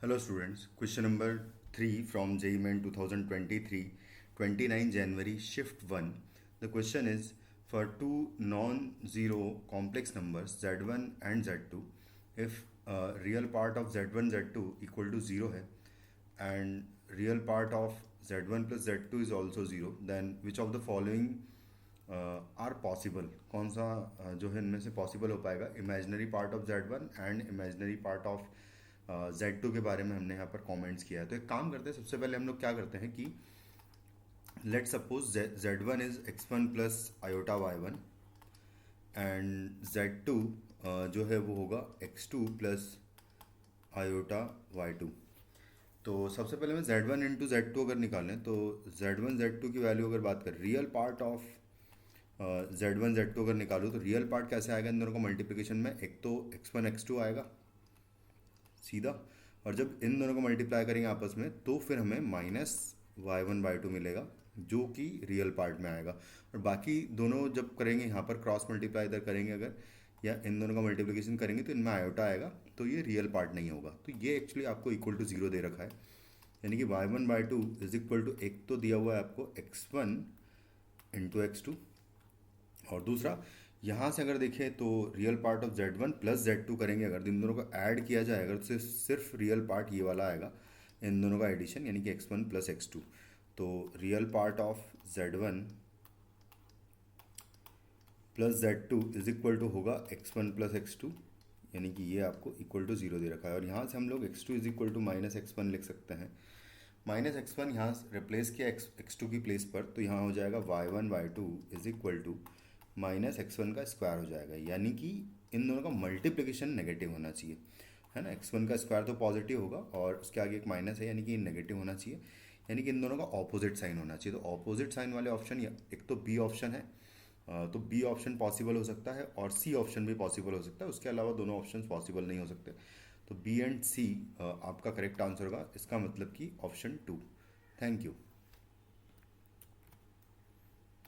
Hello students, question number 3 from JEE Main 2023, 29 January, shift 1. The question is, for two non-zero complex numbers z1 and z2, if real part of z1 z2 equal to 0 है and real part of z1 plus z2 is also 0, then which of the following are possible, कौन सा जो है इनमें से possible हो पाएगा? Imaginary part of z1 and imaginary part of z2 के बारे में हमने यहाँ पर कमेंट्स किया है। तो एक काम करते हैं, सबसे पहले हम लोग क्या करते हैं कि let suppose z1 is x1 plus iota y1 and z2 जो है वो होगा x2 प्लस आयोटा y2। तो सबसे पहले मैं z1 इंटू z2 अगर निकालें तो z1 z2 की वैल्यू अगर बात करें, real part of z1 z2 अगर निकालूँ तो रियल पार्ट कैसे आएगा इन दोनों का मल्टीप्लिकेशन में? एक तो x1 x2 आएगा सीधा, और जब इन दोनों को मल्टीप्लाई करेंगे आपस में तो फिर हमें माइनस y1 y2 मिलेगा जो कि रियल पार्ट में आएगा। और बाकी दोनों जब करेंगे यहाँ पर क्रॉस मल्टीप्लाई इधर करेंगे अगर, या इन दोनों का मल्टीप्लिकेशन करेंगे तो इनमें आयोटा आएगा, तो ये रियल पार्ट नहीं होगा। तो ये एक्चुअली आपको इक्वल टू 0 दे रखा है, यानी कि y1 y2 is equal to, एक तो दिया हुआ है आपको x1 इंटू x2, और दूसरा यहाँ से अगर देखें तो real part of z1 plus z2 करेंगे अगर, इन दोनों को ऐड किया जाए अगर तो सिर्फ रियल पार्ट ये वाला आएगा, इन दोनों का एडिशन, यानी कि x1 प्लस x2। तो real part of z1 plus z2 is equal to होगा x1 प्लस x2, यानी कि ये आपको इक्वल टू 0 दे रखा है। और यहाँ से हम लोग x2 is equal to minus x1 लिख सकते हैं। माइनस x1 यहाँ रिप्लेस किया x2 की प्लेस पर, तो यहाँ हो जाएगा y1 y2 is equal to minus x1 का स्क्वायर हो जाएगा, यानी कि इन दोनों का मल्टीप्लिकेशन नेगेटिव होना चाहिए, है ना। x1 का स्क्वायर तो पॉजिटिव होगा और उसके आगे एक माइनस है, यानी कि नेगेटिव होना चाहिए, यानी कि इन दोनों का ऑपोजिट साइन होना चाहिए। तो ऑपोजिट साइन वाले ऑप्शन, एक तो बी ऑप्शन है, तो बी ऑप्शन पॉसिबल हो सकता है और सी ऑप्शन भी पॉसिबल हो सकता है, उसके अलावा दोनों ऑप्शन पॉसिबल नहीं हो सकते। तो बी एंड सी आपका करेक्ट आंसर होगा, इसका मतलब कि ऑप्शन 2। Thank you.